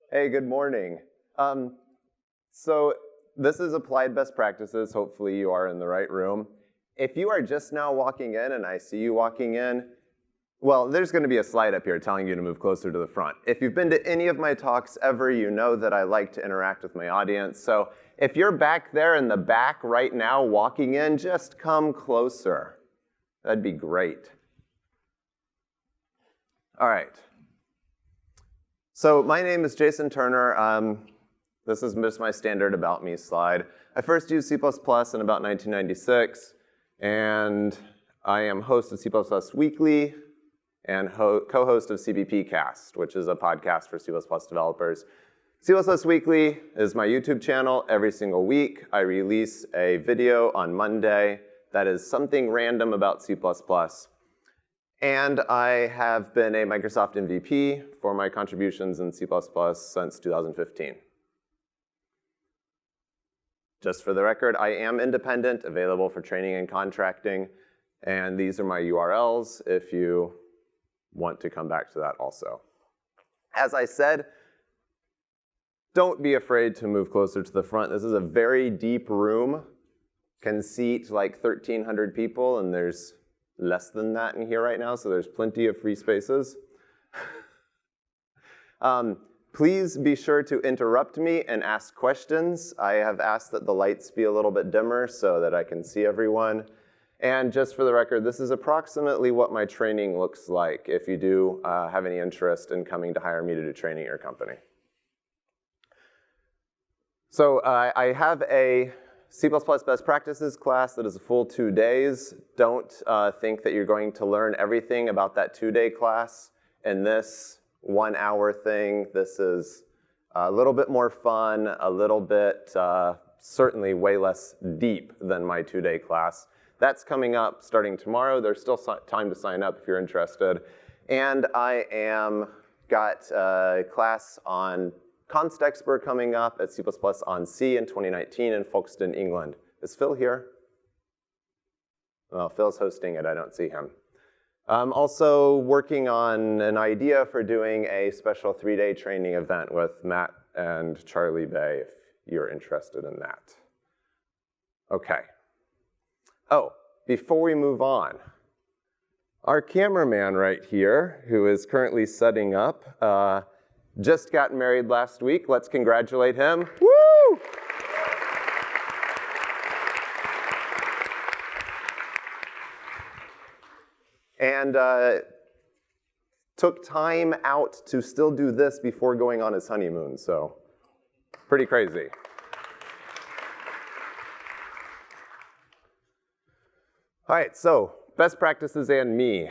Hey, good morning. So this is applied best practices. Hopefully you are in the right room. If you are just now walking in and I see you walking in, well, there's going to be a slide up here telling you to move closer to the front. If you've been to any of my talks ever, you know that I like to interact with my audience. So if you're back there in the back right now walking in, just come closer. That'd be great. All right. So my name is Jason Turner. This is just my standard About Me slide. I first used C++ in about 1996, and I am host of C++ Weekly and co-host of CppCast, which is a podcast for C++ developers. C++ Weekly is my YouTube channel. Every single week, I release a video on Monday that is something random about C++. And I have been a Microsoft MVP for my contributions in C++ since 2015. Just for the record, I am independent, available for training and contracting, and these are my URLs if you want to come back to that also. As I said, don't be afraid to move closer to the front. This is a very deep room, can seat like 1,300 people, and there's less than that in here right now, so there's plenty of free spaces. Please be sure to interrupt me and ask questions. I have asked that the lights be a little bit dimmer so that I can see everyone. And just for the record, this is approximately what my training looks like if you do have any interest in coming to hire me to do training at your company. So I have a C++ best practices class that is a full 2 days. Don't think that you're going to learn everything about that 2-day class in this 1-hour thing. This is a little bit more fun, a little bit, certainly way less deep than my 2-day class. That's coming up starting tomorrow. There's still time to sign up if you're interested. And I got a class on constexpr coming up at C++ on C in 2019 in Folkestone, England. Is Phil here? Well, Phil's hosting it. I don't see him. I'm also working on an idea for doing a special 3-day training event with Matt and Charlie Bay if you're interested in that. Okay. Oh, before we move on, our cameraman right here, who is currently setting up, just got married last week. Let's congratulate him. Woo! And took time out to still do this before going on his honeymoon, so pretty crazy. All right, so best practices and me.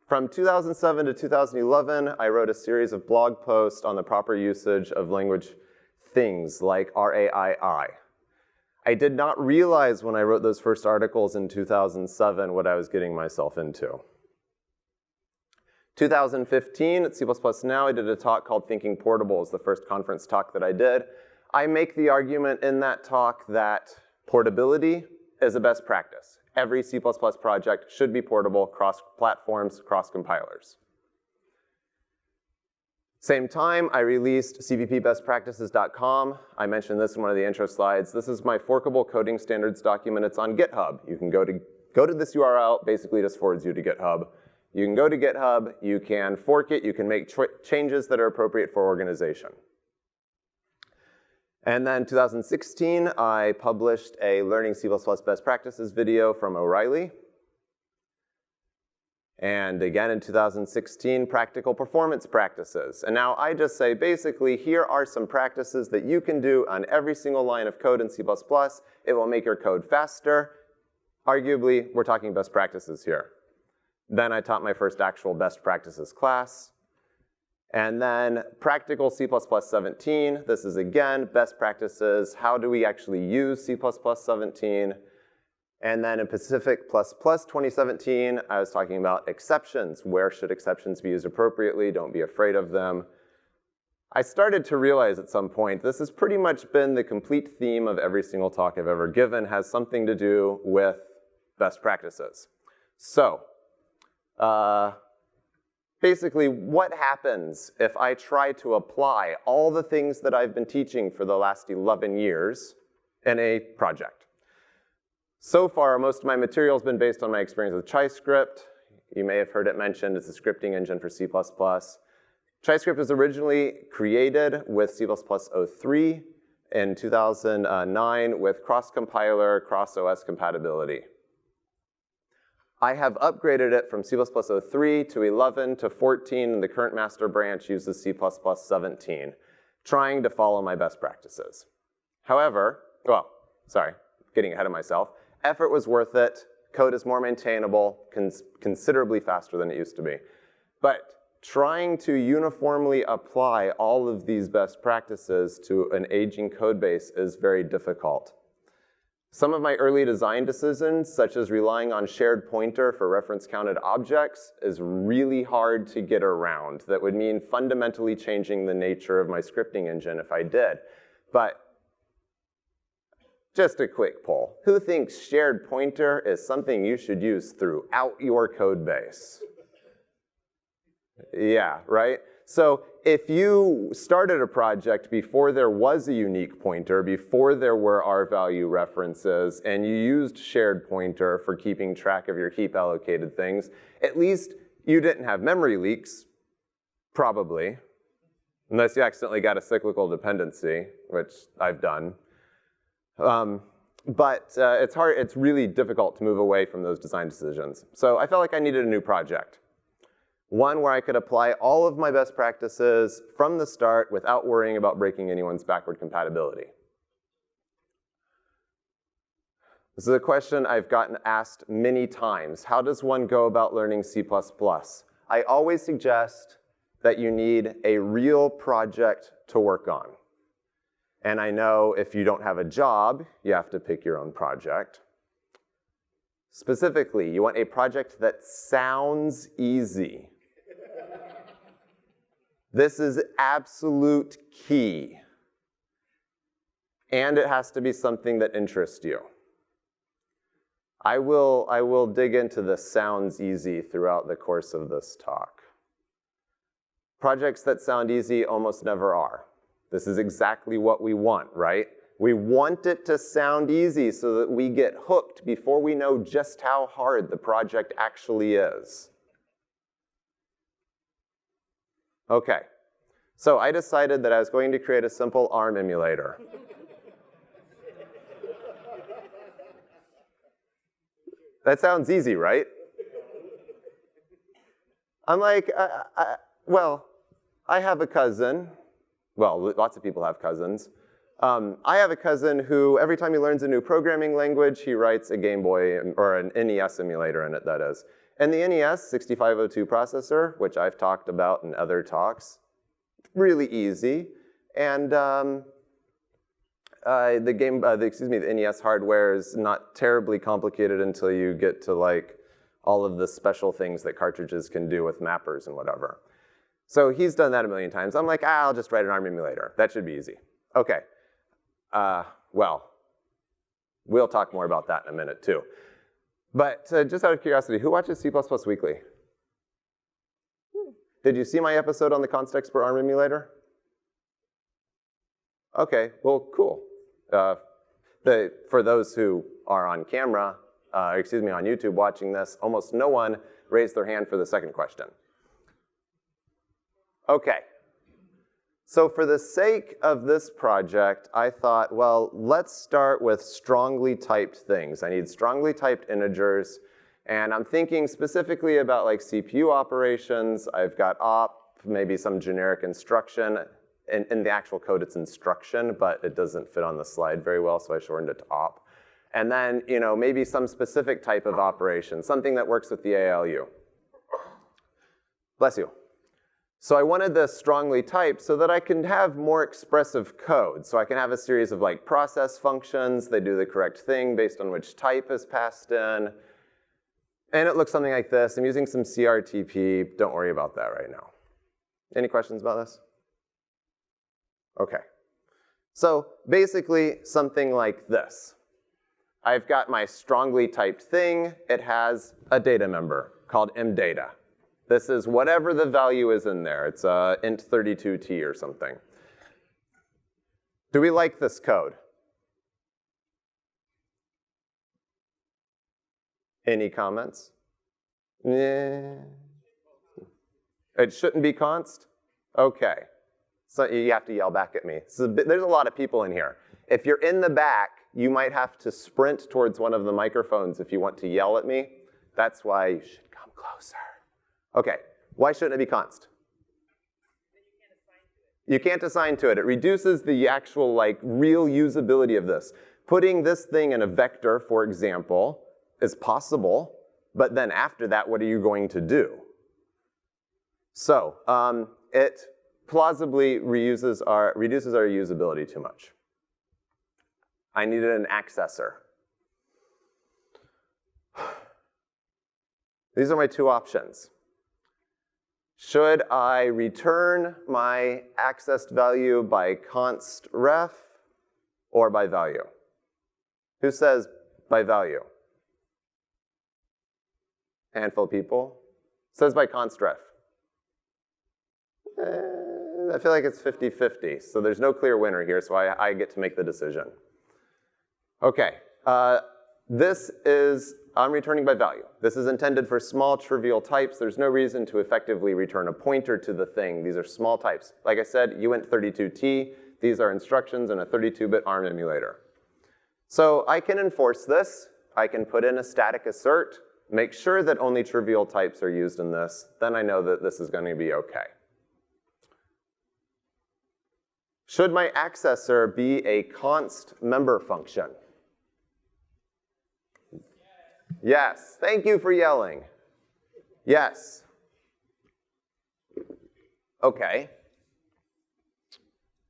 From 2007 to 2011, I wrote a series of blog posts on the proper usage of language things like RAII. I did not realize when I wrote those first articles in 2007 what I was getting myself into. 2015 at C++ Now, I did a talk called Thinking Portable. It's the first conference talk that I did. I make the argument in that talk that portability is a best practice. Every C++ project should be portable across platforms, across compilers. Same time, I released CppBestPractices.com. I mentioned this in one of the intro slides. This is my forkable coding standards document. It's on GitHub. You can go to this URL, basically just forwards you to GitHub. You can go to GitHub, you can fork it, you can make changes that are appropriate for organization. And then 2016, I published a Learning C++ Best Practices video from O'Reilly. And again in 2016, Practical Performance Practices. And now I just say, basically, here are some practices that you can do on every single line of code in C++. It will make your code faster. Arguably, we're talking best practices here. Then I taught my first actual best practices class. And then Practical C++ 17. This is, again, best practices. How do we actually use C++ 17? And then in Pacific++ 2017, I was talking about exceptions. Where should exceptions be used appropriately? Don't be afraid of them. I started to realize at some point, this has pretty much been the complete theme of every single talk I've ever given, has something to do with best practices. So, basically, what happens if I try to apply all the things that I've been teaching for the last 11 years in a project? So far, most of my material has been based on my experience with CppCon. You may have heard it mentioned. It's a scripting engine for C++. CppCon was originally created with C++ 03 in 2009 with cross-compiler, cross-OS compatibility. I have upgraded it from C++ 03 to 11 to 14, and the current master branch uses C++ 17, trying to follow my best practices. However, well, sorry, getting ahead of myself, effort was worth it. Code is more maintainable, considerably faster than it used to be. But trying to uniformly apply all of these best practices to an aging code base is very difficult. Some of my early design decisions, such as relying on shared pointer for reference-counted objects, is really hard to get around. That would mean fundamentally changing the nature of my scripting engine if I did. But just a quick poll. Who thinks shared pointer is something you should use throughout your code base? Yeah, right? So if you started a project before there was a unique pointer, before there were R-value references, and you used shared pointer for keeping track of your heap allocated things, at least you didn't have memory leaks, probably, unless you accidentally got a cyclical dependency, which I've done. It's hard, it's really difficult to move away from those design decisions. So I felt like I needed a new project. One where I could apply all of my best practices from the start without worrying about breaking anyone's backward compatibility. This is a question I've gotten asked many times. How does one go about learning C++? I always suggest that you need a real project to work on. And I know if you don't have a job, you have to pick your own project. Specifically, you want a project that sounds easy. This is absolute key. And it has to be something that interests you. I will dig into the sounds easy throughout the course of this talk. Projects that sound easy almost never are. This is exactly what we want, right? We want it to sound easy so that we get hooked before we know just how hard the project actually is. Okay, so I decided that I was going to create a simple ARM emulator. That sounds easy, right? I'm like, well, I have a cousin. Well, lots of people have cousins. I have a cousin who, every time he learns a new programming language, he writes a Game Boy, or an NES emulator in it, that is. And the NES 6502 processor, which I've talked about in other talks, really easy. And the NES hardware is not terribly complicated until you get to like all of the special things that cartridges can do with mappers and whatever. So he's done that a million times. I'm like, I'll just write an ARM emulator. That should be easy. Okay. Well, we'll talk more about that in a minute too. But just out of curiosity, who watches C++ Weekly? Did you see my episode on the constexpr ARM emulator? Okay, well, cool. For those who are on camera, on YouTube watching this, almost no one raised their hand for the second question. Okay. So for the sake of this project, I thought, well, let's start with strongly typed things. I need strongly typed integers, and I'm thinking specifically about like CPU operations. I've got op, maybe some generic instruction. In the actual code, it's instruction, but it doesn't fit on the slide very well, so I shortened it to op. And then, maybe some specific type of operation, something that works with the ALU. Bless you. So I wanted this strongly typed so that I can have more expressive code. So I can have a series of like process functions. They do the correct thing based on which type is passed in. And it looks something like this. I'm using some CRTP. Don't worry about that right now. Any questions about this? Okay. So basically something like this. I've got my strongly typed thing. It has a data member called mdata. This is whatever the value is in there. It's int 32t or something. Do we like this code? Any comments? Yeah. It shouldn't be const? Okay. So you have to yell back at me. There's a lot of people in here. If you're in the back, you might have to sprint towards one of the microphones if you want to yell at me. That's why you should come closer. Okay, why shouldn't it be const? You can't assign to it. It reduces the actual real usability of this. Putting this thing in a vector, for example, is possible, but then after that, what are you going to do? So it plausibly reduces our usability too much. I needed an accessor. These are my two options. Should I return my accessed value by const ref or by value? Who says by value? Handful of people. Says by const ref. I feel like it's 50-50, so there's no clear winner here, so I get to make the decision. Okay, I'm returning by value. This is intended for small trivial types. There's no reason to effectively return a pointer to the thing. These are small types. Like I said, uint 32t. These are instructions in a 32-bit ARM emulator. So I can enforce this. I can put in a static assert, make sure that only trivial types are used in this. Then I know that this is going to be okay. Should my accessor be a const member function? Yes. Thank you for yelling. Yes. Okay.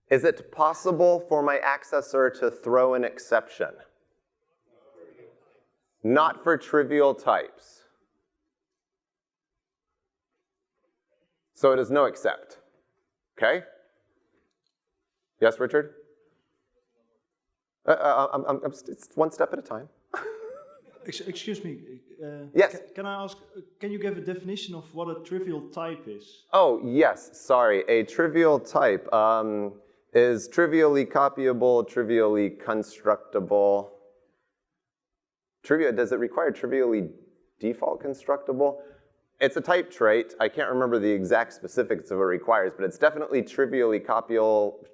Is it possible for my accessor to throw an exception? Not for trivial types. So it is noexcept. Okay? Yes, Richard? It's one step at a time. Excuse me. Yes. Can I ask, can you give a definition of what a trivial type is? Oh, yes, sorry. A trivial type is trivially copyable, trivially constructible. Does it require trivially default constructible? It's a type trait. I can't remember the exact specifics of what it requires, but it's definitely trivially copyable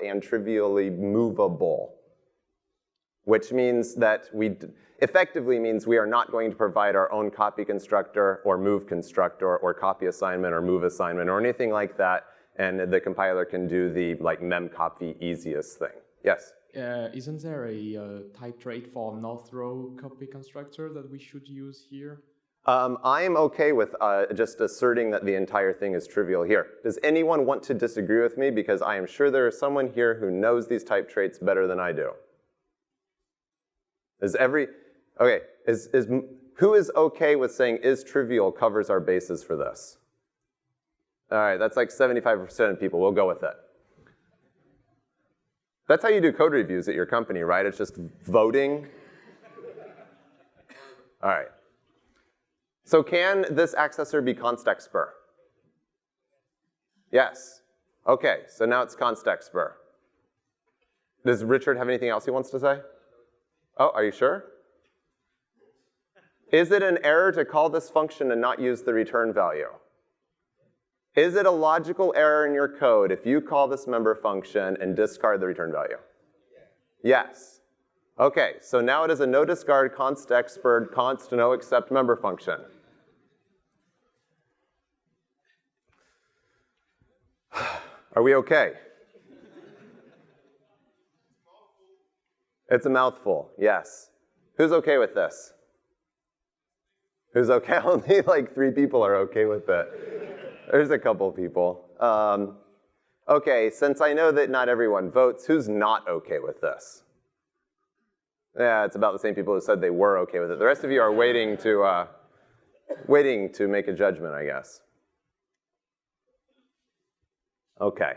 and trivially movable, which means that effectively means we are not going to provide our own copy constructor or move constructor or copy assignment or move assignment or anything like that, and the compiler can do the memcopy easiest thing. Yes? Isn't there a type trait for no-throw copy constructor that we should use here? I'm okay with just asserting that the entire thing is trivial here. Does anyone want to disagree with me? Because I am sure there is someone here who knows these type traits better than I do. Who is okay with saying is trivial covers our basis for this? All right, that's like 75% of people. We'll go with it. That's how you do code reviews at your company, right? It's just voting. All right. So can this accessor be constexpr? Yes. Okay, so now it's constexpr. Does Richard have anything else he wants to say? Oh, are you sure? Is it an error to call this function and not use the return value? Is it a logical error in your code if you call this member function and discard the return value? Yes. Okay, so now it is a nodiscard constexpr const noexcept member function. Are we okay? It's a mouthful, yes. Who's okay with this? Who's okay? Only like 3 people are okay with it. There's a couple people. Okay, since I know that not everyone votes, who's not okay with this? Yeah, it's about the same people who said they were okay with it. The rest of you are waiting to make a judgment, I guess. Okay.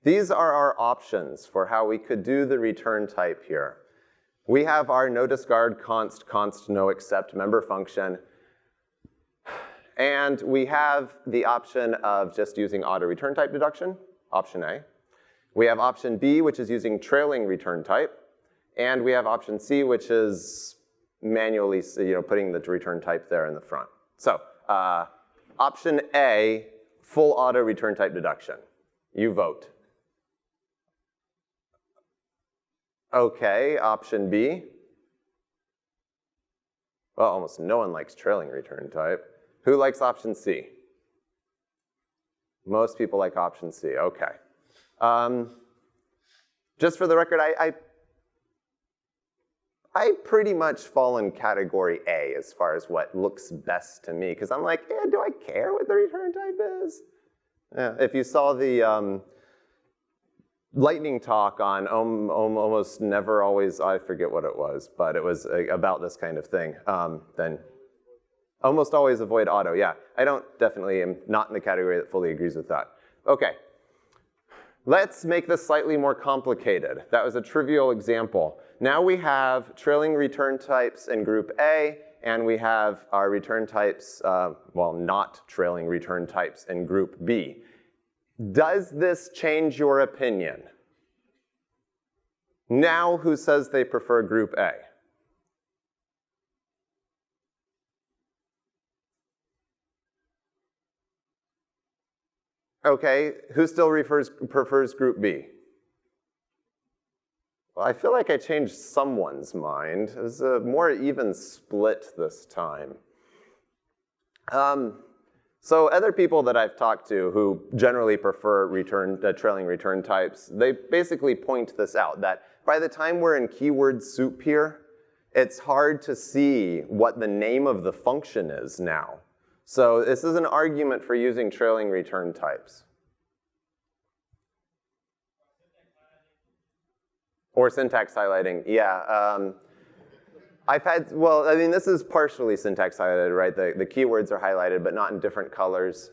These are our options for how we could do the return type here. we have our nodiscard const noexcept member function. And we have the option of just using auto return type deduction, option A. We have option B, which is using trailing return type. And we have option C, which is manually putting the return type there in the front. So option A, full auto return type deduction. You vote. Okay, option B. Well, almost no one likes trailing return type. Who likes option C? Most people like option C, okay. Just for the record, I pretty much fall in category A as far as what looks best to me, because I'm like, do I care what the return type is? Yeah, if you saw the lightning talk on almost never always, I forget what it was, but it was about this kind of thing, then almost always avoid auto, yeah. I definitely am not in the category that fully agrees with that. Okay, let's make this slightly more complicated. That was a trivial example. Now we have trailing return types in group A, and we have our return types, well, not trailing return types in group B. Does this change your opinion? Now who says they prefer group A? Okay, who still prefers group B? Well, I feel like I changed someone's mind. It was a more even split this time. So other people that I've talked to who generally prefer trailing return types, they basically point this out, that by the time we're in keyword soup here, it's hard to see what the name of the function is now. So this is an argument for using trailing return types. Or syntax highlighting, yeah. Well, I mean, this is partially syntax highlighted, right? The keywords are highlighted, but not in different colors.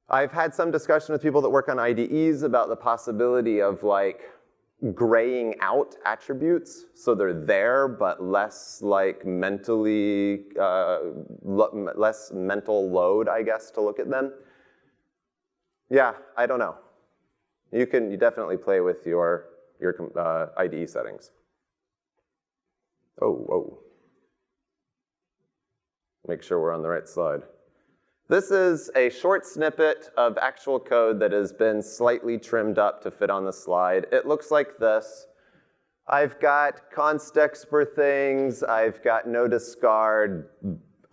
I've had some discussion with people that work on IDEs about the possibility of like graying out attributes, so they're there, but less like mentally, less mental load, I guess, to look at them. Yeah, I don't know. You definitely play with your IDE settings. Oh, whoa. Make sure we're on the right slide. This is a short snippet of actual code that has been slightly trimmed up to fit on the slide. It looks like this. I've got constexpr things, I've got nodiscard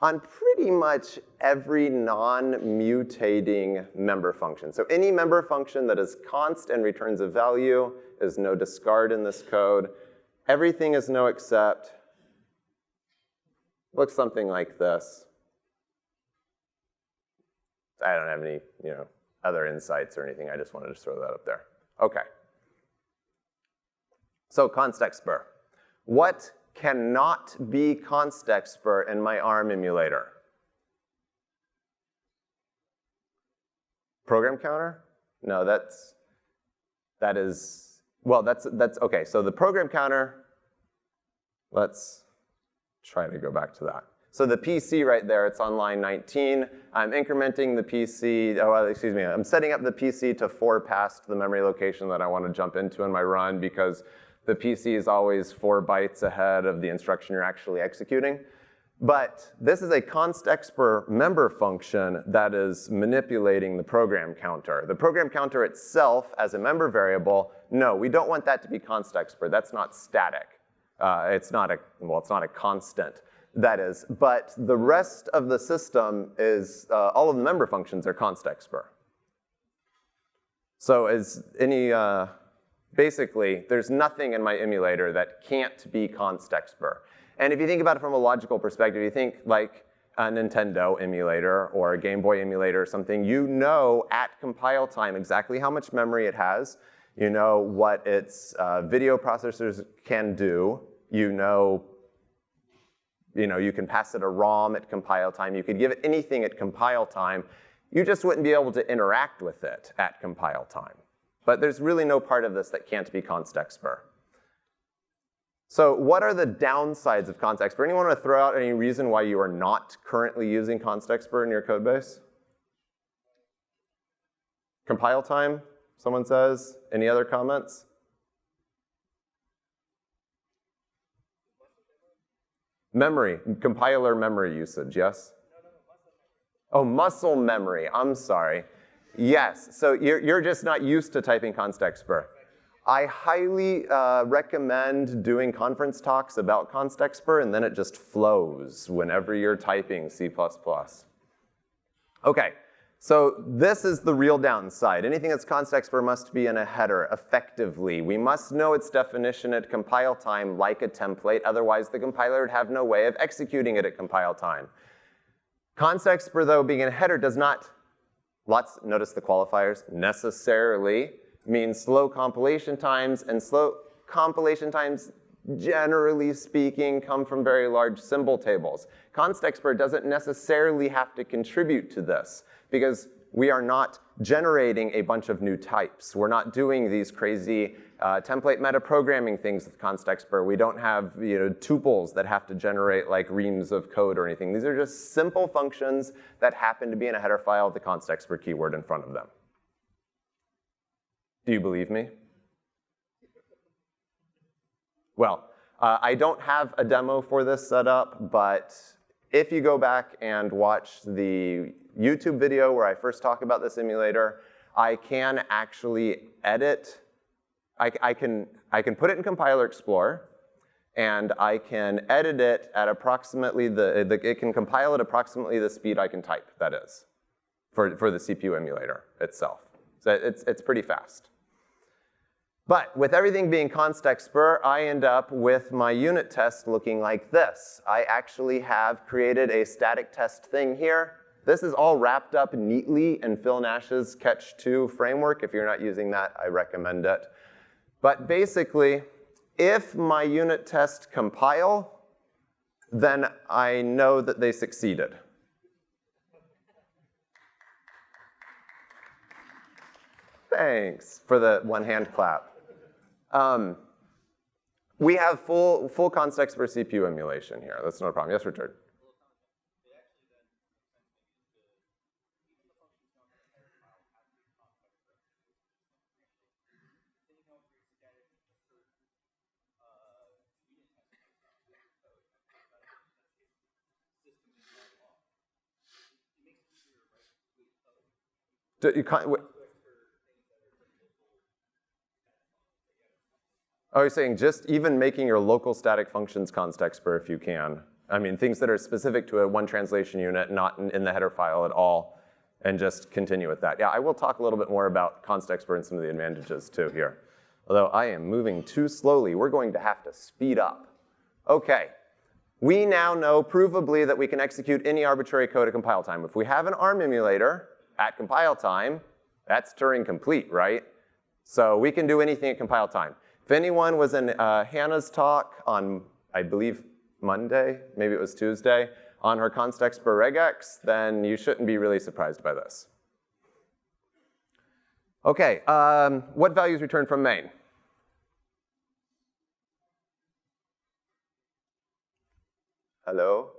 on pretty much every non-mutating member function. So any member function that is const and returns a value is nodiscard in this code. Everything is noexcept. Looks something like this. I don't have any, other insights or anything. I just wanted to throw that up there. Okay. So constexpr. What cannot be constexpr in my ARM emulator? Program counter? No, that's okay. So the program counter, let's try to go back to that. So the PC right there, it's on line 19. I'm incrementing the PC, I'm setting up the PC to 4 past the memory location that I want to jump into in my run, because the PC is always 4 bytes ahead of the instruction you're actually executing. But this is a constexpr member function that is manipulating the program counter. The program counter itself as a member variable, no, we don't want that to be constexpr. That's not static. It's not a constant. That is, but the rest of the system is, all of the member functions are constexpr. So basically, there's nothing in my emulator that can't be constexpr. And if you think about it from a logical perspective, you think like a Nintendo emulator or a Game Boy emulator or something, you know at compile time exactly how much memory it has, you know what its video processors can do, you can pass it a ROM at compile time, you could give it anything at compile time, you just wouldn't be able to interact with it at compile time. But there's really no part of this that can't be constexpr. So what are the downsides of constexpr? Anyone want to throw out any reason why you are not currently using constexpr in your code base? Compile time, someone says. Any other comments? Memory, compiler memory usage, yes? Oh, muscle memory, I'm sorry. Yes, so you're just not used to typing constexpr. I highly recommend doing conference talks about constexpr, and then it just flows whenever you're typing C++. Okay, so this is the real downside. Anything that's constexpr must be in a header, effectively. We must know its definition at compile time like a template, otherwise the compiler would have no way of executing it at compile time. Constexpr, though, being in a header does not, notice the qualifiers, necessarily means slow compilation times, and slow compilation times, generally speaking, come from very large symbol tables. Constexpr doesn't necessarily have to contribute to this, because we are not generating a bunch of new types. We're not doing these crazy template metaprogramming things with constexpr. We don't have tuples that have to generate like reams of code or anything. These are just simple functions that happen to be in a header file with the constexpr keyword in front of them. Do you believe me? Well, I don't have a demo for this set up, but if you go back and watch the YouTube video where I first talk about this emulator, I can actually edit. I can put it in Compiler Explorer, and I can edit it at approximately it can compile at approximately the speed I can type, that is, for the CPU emulator itself. So it's pretty fast. But with everything being constexpr, I end up with my unit test looking like this. I actually have created a static test thing here. This is all wrapped up neatly in Phil Nash's Catch 2 framework. If you're not using that, I recommend it. But basically, if my unit tests compile, then I know that they succeeded. Thanks for the one hand clap. We have full constexpr CPU emulation here. That's no problem. Yes, Richard? Oh, you're saying just even making your local static functions constexpr if you can. I mean, things that are specific to a one translation unit, not in the header file at all, and just continue with that. Yeah, I will talk a little bit more about constexpr and some of the advantages too here. Although I am moving too slowly, we're going to have to speed up. Okay, we now know provably that we can execute any arbitrary code at compile time. If we have an ARM emulator at compile time, that's Turing complete, right? So we can do anything at compile time. If anyone was in Hannah's talk on, I believe, Monday, maybe it was Tuesday, on her constexpr regex, then you shouldn't be really surprised by this. Okay, what values return from main? Hello?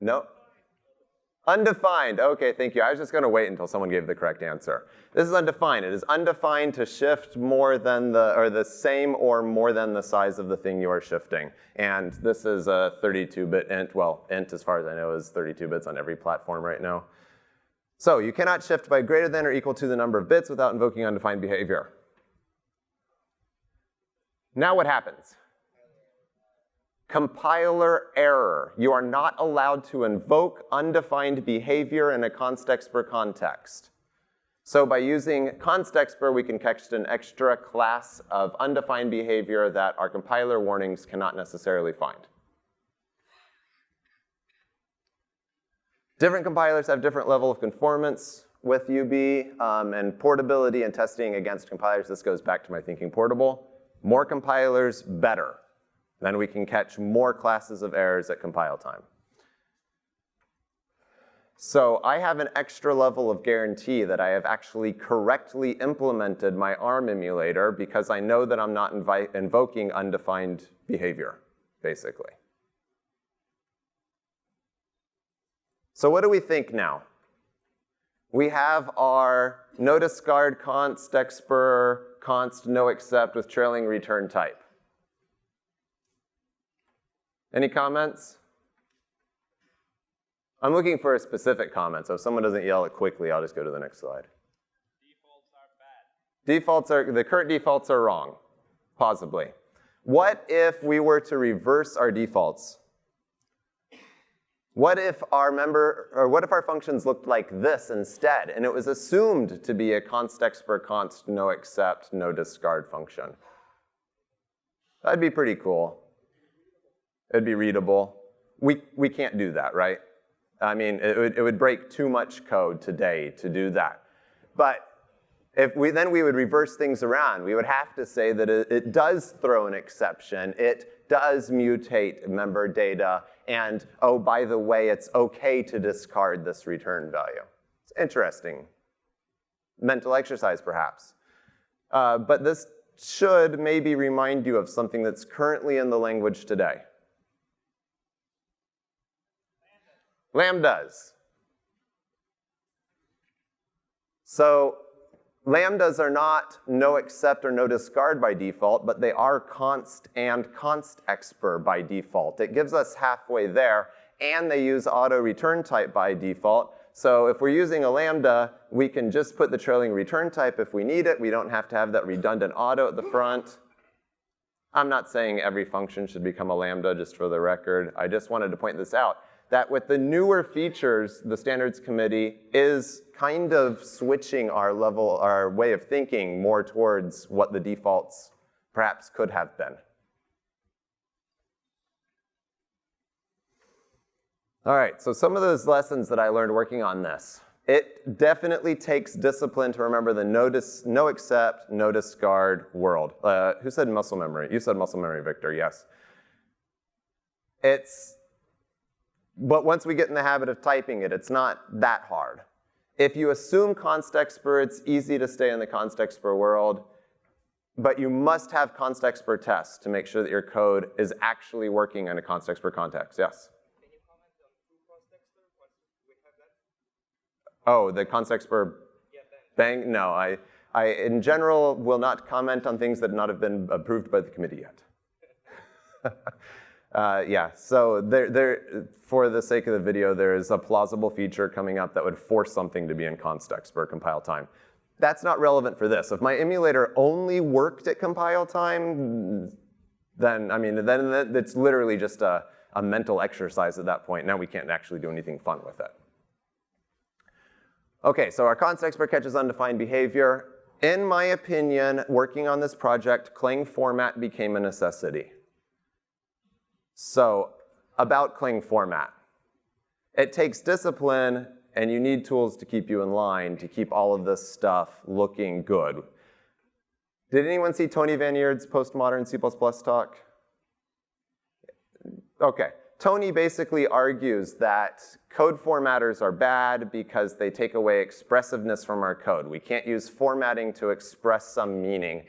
No? Undefined, okay, thank you. I was just gonna wait until someone gave the correct answer. This is undefined. It is undefined to shift more than the same or more than the size of the thing you are shifting. And this is a 32-bit int. Well, int, as far as I know, is 32 bits on every platform right now. So you cannot shift by greater than or equal to the number of bits without invoking undefined behavior. Now what happens? Compiler error. You are not allowed to invoke undefined behavior in a constexpr context. So by using constexpr, we can catch an extra class of undefined behavior that our compiler warnings cannot necessarily find. Different compilers have different level of conformance with UB, and portability and testing against compilers. This goes back to my thinking portable. More compilers, better. Then we can catch more classes of errors at compile time. So I have an extra level of guarantee that I have actually correctly implemented my ARM emulator because I know that I'm not invoking undefined behavior, basically. So what do we think now? We have our nodiscard constexpr const noexcept with trailing return type. Any comments? I'm looking for a specific comment, so if someone doesn't yell it quickly, I'll just go to the next slide. Defaults are bad. The current defaults are wrong, possibly. What if we were to reverse our defaults? What if our functions looked like this instead, and it was assumed to be a constexpr const noexcept nodiscard function? That'd be pretty cool. It'd be readable. We can't do that, right? I mean, it would break too much code today to do that. But then we would reverse things around. We would have to say that it does throw an exception. It does mutate member data. And, oh, by the way, it's OK to discard this return value. It's interesting. Mental exercise, perhaps. But this should maybe remind you of something that's currently in the language today. Lambdas. So lambdas are not noexcept or nodiscard by default, but they are const and constexpr by default. It gives us halfway there, and they use auto return type by default. So if we're using a lambda, we can just put the trailing return type if we need it. We don't have to have that redundant auto at the front. I'm not saying every function should become a lambda, just for the record. I just wanted to point this out, that with the newer features, the standards committee is kind of switching our way of thinking more towards what the defaults perhaps could have been. All right, so some of those lessons that I learned working on this. It definitely takes discipline to remember the noexcept, nodiscard world. Who said muscle memory? You said muscle memory, Victor, yes. But once we get in the habit of typing it, it's not that hard. If you assume constexpr, it's easy to stay in the constexpr world, but you must have constexpr tests to make sure that your code is actually working in a constexpr context. Yes? Can you comment on true constexpr once we have that? Oh, the constexpr bang? No, I in general will not comment on things that have not been approved by the committee yet. Yeah, so for the sake of the video, there is a plausible feature coming up that would force something to be in constexpr compile time. That's not relevant for this. If my emulator only worked at compile time, then it's literally just a mental exercise at that point. Now we can't actually do anything fun with it. Okay, so our constexpr catches undefined behavior. In my opinion, working on this project, Clang format became a necessity. So, about Clang format. It takes discipline, and you need tools to keep you in line, to keep all of this stuff looking good. Did anyone see Tony Van Eerd's postmodern C++ talk? Okay. Tony basically argues that code formatters are bad because they take away expressiveness from our code. We can't use formatting to express some meaning.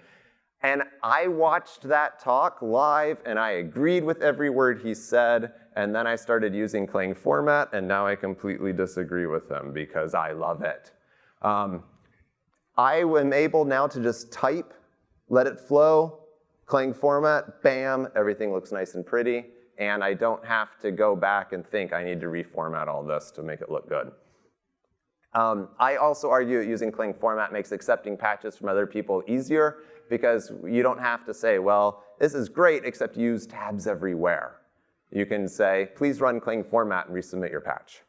And I watched that talk live, and I agreed with every word he said, and then I started using Clang format, and now I completely disagree with him because I love it. I am able now to just type, let it flow, Clang format, bam, everything looks nice and pretty, and I don't have to go back and think I need to reformat all this to make it look good. I also argue that using Clang format makes accepting patches from other people easier because you don't have to say, well, this is great, except use tabs everywhere. You can say, please run Clang format and resubmit your patch.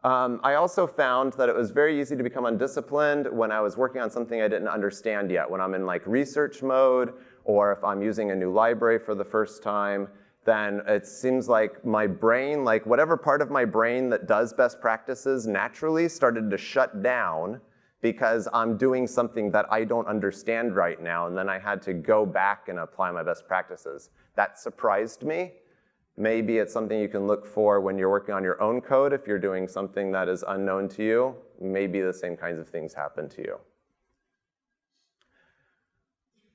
I also found that it was very easy to become undisciplined when I was working on something I didn't understand yet. When I'm in like research mode, or if I'm using a new library for the first time, then it seems like my brain, like whatever part of my brain that does best practices naturally started to shut down because I'm doing something that I don't understand right now, and then I had to go back and apply my best practices. That surprised me, Maybe it's something you can look for when you're working on your own code. If you're doing something that is unknown to you, maybe the same kinds of things happen to you.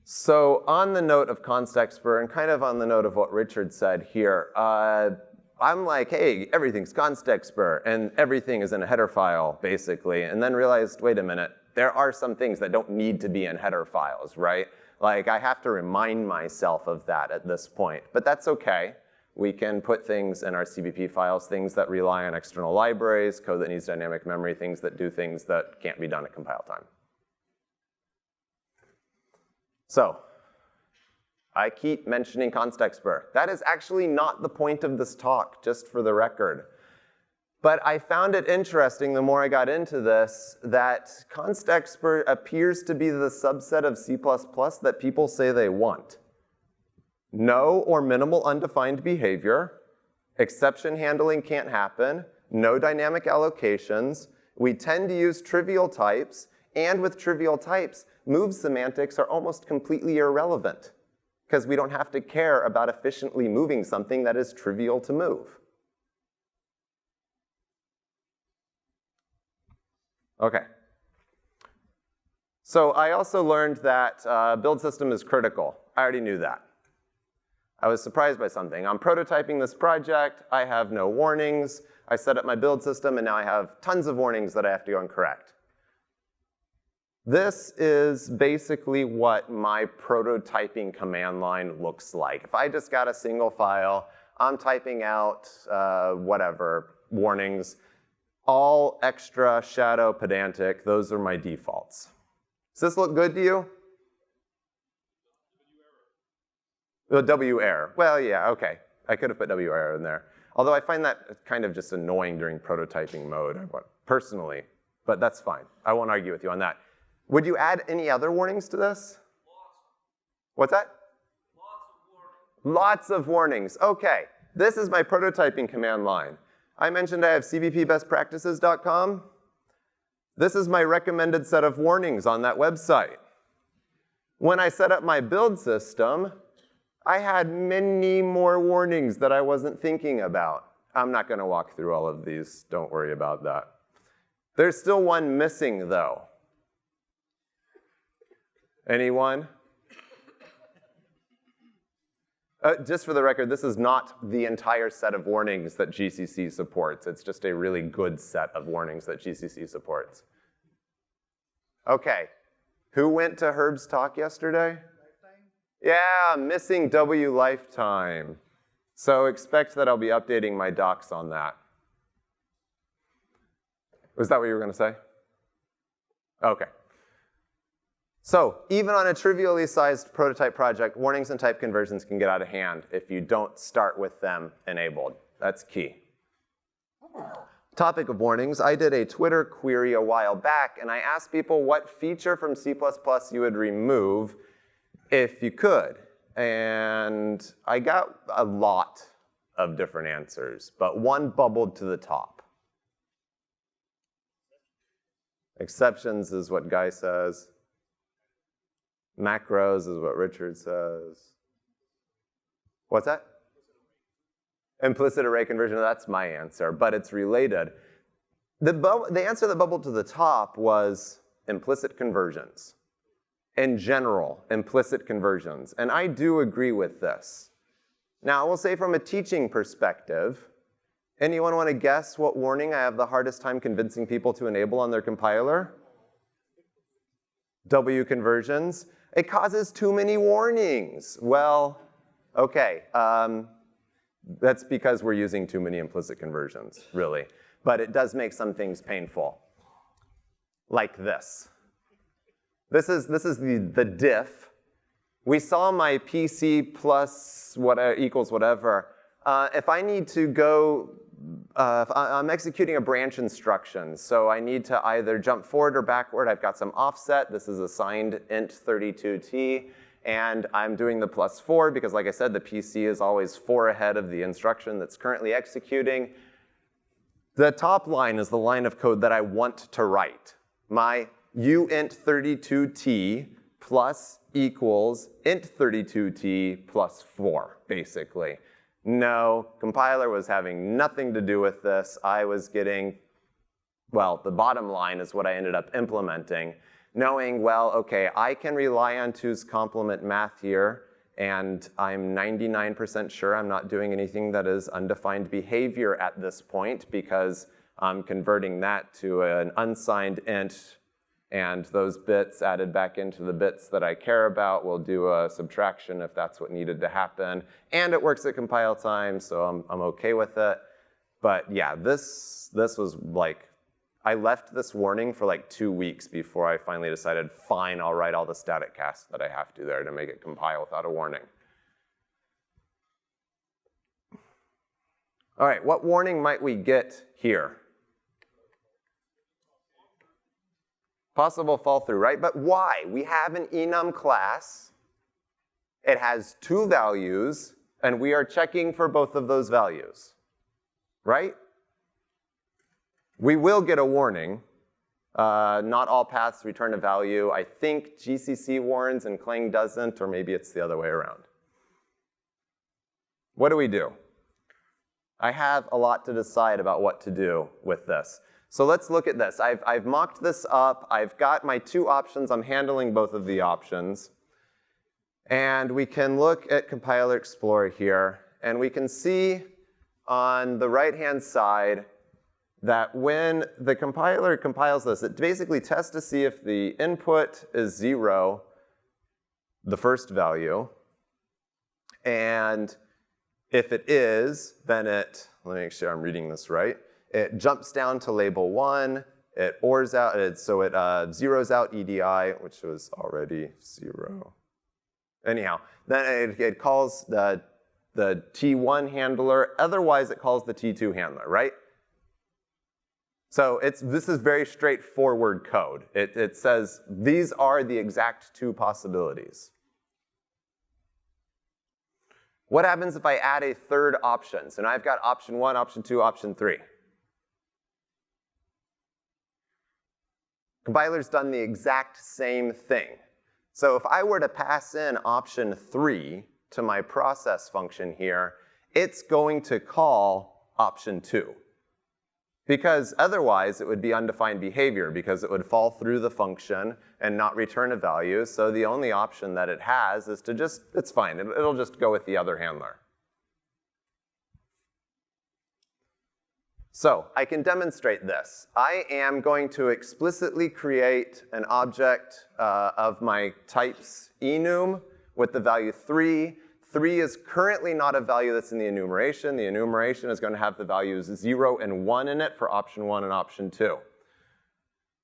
So on the note of constexpr, and kind of on the note of what Richard said here, I'm like, hey, everything's constexpr, and everything is in a header file, basically, and then realized, wait a minute, there are some things that don't need to be in header files, right? Like, I have to remind myself of that at this point, but that's okay. We can put things in our CPP files, things that rely on external libraries, code that needs dynamic memory, things that do things that can't be done at compile time. So, I keep mentioning constexpr. That is actually not the point of this talk, just for the record. But I found it interesting, the more I got into this, that constexpr appears to be the subset of C++ that people say they want. No or minimal undefined behavior, exception handling can't happen, no dynamic allocations, we tend to use trivial types, and with trivial types, move semantics are almost completely irrelevant, because we don't have to care about efficiently moving something that is trivial to move. Okay. So I also learned that build system is critical. I already knew that. I was surprised by something. I'm prototyping this project. I have no warnings. I set up my build system, and now I have tons of warnings that I have to go and correct. This is basically what my prototyping command line looks like. If I just got a single file, I'm typing out whatever, warnings, all extra, shadow, pedantic. Those are my defaults. Does this look good to you? The W error. Well, yeah, okay. I could have put W error in there. Although I find that kind of just annoying during prototyping mode, personally. But that's fine. I won't argue with you on that. Would you add any other warnings to this? What's that? Lots of warnings. Okay. This is my prototyping command line. I mentioned I have CppBestPractices.com. This is my recommended set of warnings on that website. When I set up my build system, I had many more warnings that I wasn't thinking about. I'm not going to walk through all of these. Don't worry about that. There's still one missing, though. Anyone? Just for the record, this is not the entire set of warnings that GCC supports. It's just a really good set of warnings that GCC supports. Okay. Who went to Herb's talk yesterday? Yeah, missing W lifetime. So expect that I'll be updating my docs on that. Was that what you were going to say? Okay. So even on a trivially sized prototype project, warnings and type conversions can get out of hand if you don't start with them enabled. That's key. Topic of warnings, I did a Twitter query a while back, and I asked people what feature from C++ you would remove if you could. And I got a lot of different answers, but one bubbled to the top. Exceptions is what Guy says. Macros is what Richard says. What's that? Implicit array conversion, that's my answer, but it's related. The answer that bubbled to the top was implicit conversions. In general, implicit conversions. And I do agree with this. Now, I will say from a teaching perspective, anyone want to guess what warning I have the hardest time convincing people to enable on their compiler? W conversions. It causes too many warnings. Well, okay. That's because we're using too many implicit conversions, really. But it does make some things painful. Like this. This is the diff. We saw my PC plus whatever equals whatever. If I need to go, I'm executing a branch instruction, so I need to either jump forward or backward. I've got some offset. This is assigned int 32t, and I'm doing the +4 because, like I said, the PC is always 4 ahead of the instruction that's currently executing. The top line is the line of code that I want to write. My uint32t plus equals int32t plus 4, basically. No, compiler was having nothing to do with this. I was getting, well, the bottom line is what I ended up implementing, knowing, well, okay, I can rely on 2's complement math here, and I'm 99% sure I'm not doing anything that is undefined behavior at this point because I'm converting that to an unsigned int, and those bits added back into the bits that I care about will do a subtraction if that's what needed to happen. And it works at compile time, so I'm okay with it. But yeah, this was like, I left this warning for like 2 weeks before I finally decided, fine, I'll write all the static cast that I have to there to make it compile without a warning. All right, what warning might we get here? Possible fall through, right? But why? We have an enum class. It has 2 values, and we are checking for both of those values, right? We will get a warning. Not all paths return a value. I think GCC warns and Clang doesn't, or maybe it's the other way around. What do? I have a lot to decide about what to do with this. So let's look at this. I've mocked this up. I've got my 2 options. I'm handling both of the options. And we can look at Compiler Explorer here. And we can see on the right-hand side that when the compiler compiles this, it basically tests to see if the input is 0, the first value. And if it is, then it, let me make sure I'm reading this right. It jumps down to label 1, it ORs out, so it zeroes out EDI, which was already 0. Anyhow, then it calls the T1 handler, otherwise it calls the T2 handler, right? So this is very straightforward code. It says these are the exact 2 possibilities. What happens if I add a third option? So now I've got option 1, option 2, option 3. Compiler's done the exact same thing. So if I were to pass in option 3 to my process function here, it's going to call option 2. Because otherwise it would be undefined behavior, because it would fall through the function and not return a value. So the only option that it has is to just, it's fine, it'll just go with the other handler. So I can demonstrate this. I am going to explicitly create an object of my types enum with the value 3. 3 is currently not a value that's in the enumeration. The enumeration is going to have the values 0 and 1 in it for option 1 and option 2.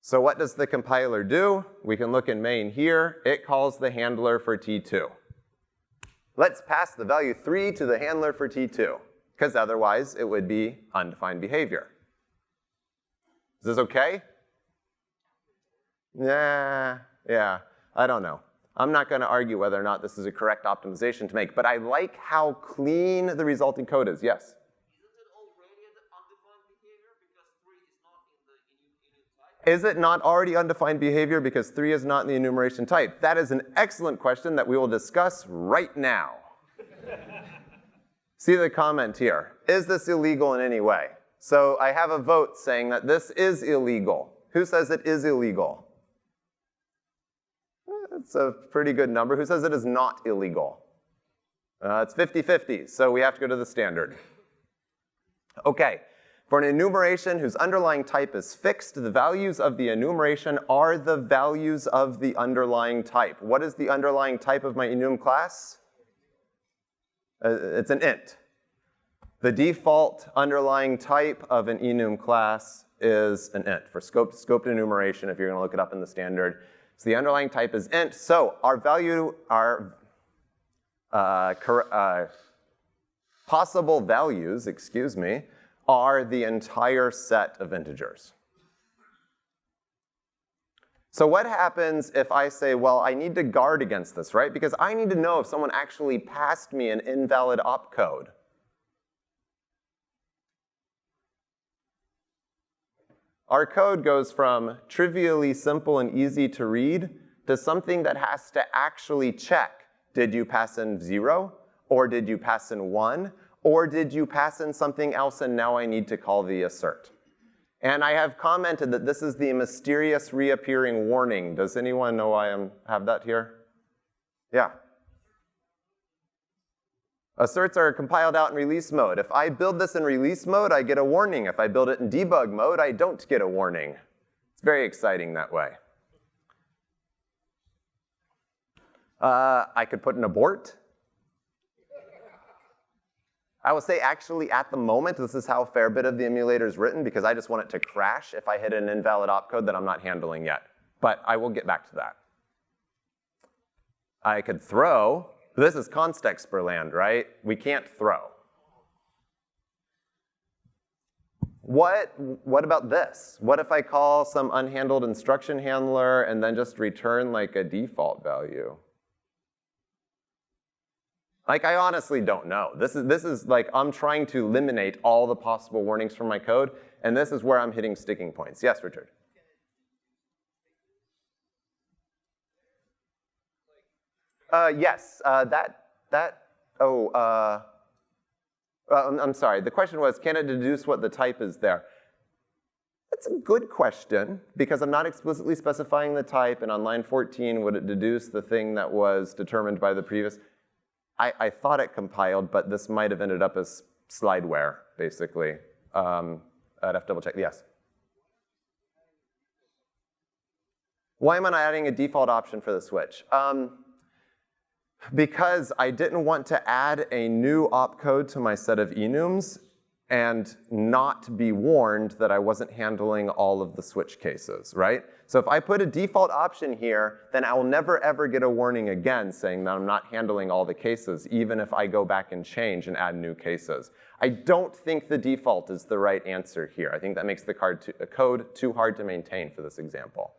So what does the compiler do? We can look in main here. It calls the handler for T2. Let's pass the value 3 to the handler for T2, because otherwise it would be undefined behavior. Is this okay? Yeah, I don't know. I'm not going to argue whether or not this is a correct optimization to make, but I like how clean the resulting code is. Yes? Isn't it already an undefined behavior because 3 is not in the enum type? Is it not already undefined behavior because 3 is not in the enumeration type? That is an excellent question that we will discuss right now. See the comment here. Is this illegal in any way? So I have a vote saying that this is illegal. Who says it is illegal? It's a pretty good number. Who says it is not illegal? It's 50-50, so we have to go to the standard. Okay, for an enumeration whose underlying type is fixed, the values of the enumeration are the values of the underlying type. What is the underlying type of my enum class? It's an int. The default underlying type of an enum class is an int for scoped enumeration, if you're going to look it up in the standard. So the underlying type is int. So our value, our possible values, are the entire set of integers. So what happens if I say, well, I need to guard against this, right? Because I need to know if someone actually passed me an invalid opcode. Our code goes from trivially simple and easy to read to something that has to actually check. Did you pass in 0? Or did you pass in 1? Or did you pass in something else and now I need to call the assert? And I have commented that this is the mysterious reappearing warning. Does anyone know why I have that here? Yeah. Asserts are compiled out in release mode. If I build this in release mode, I get a warning. If I build it in debug mode, I don't get a warning. It's very exciting that way. I could put an abort. I will say actually at the moment, this is how a fair bit of the emulator is written because I just want it to crash if I hit an invalid opcode that I'm not handling yet. But I will get back to that. I could throw. This is constexpr land, right? We can't throw. What about this? What if I call some unhandled instruction handler and then just return like a default value? Like, I honestly don't know. This is like, I'm trying to eliminate all the possible warnings from my code, and this is where I'm hitting sticking points. Yes, Richard? Yes, I'm sorry. The question was, can it deduce what the type is there? That's a good question, because I'm not explicitly specifying the type, and on line 14, would it deduce the thing that was determined by the previous? I thought it compiled, but this might have ended up as slideware, basically. I'd have to double check. Yes? Why am I not adding a default option for the switch? Because I didn't want to add a new opcode to my set of enums and not be warned that I wasn't handling all of the switch cases, right? So if I put a default option here, then I will never ever get a warning again saying that I'm not handling all the cases, even if I go back and change and add new cases. I don't think the default is the right answer here. I think that makes the code too hard to maintain for this example.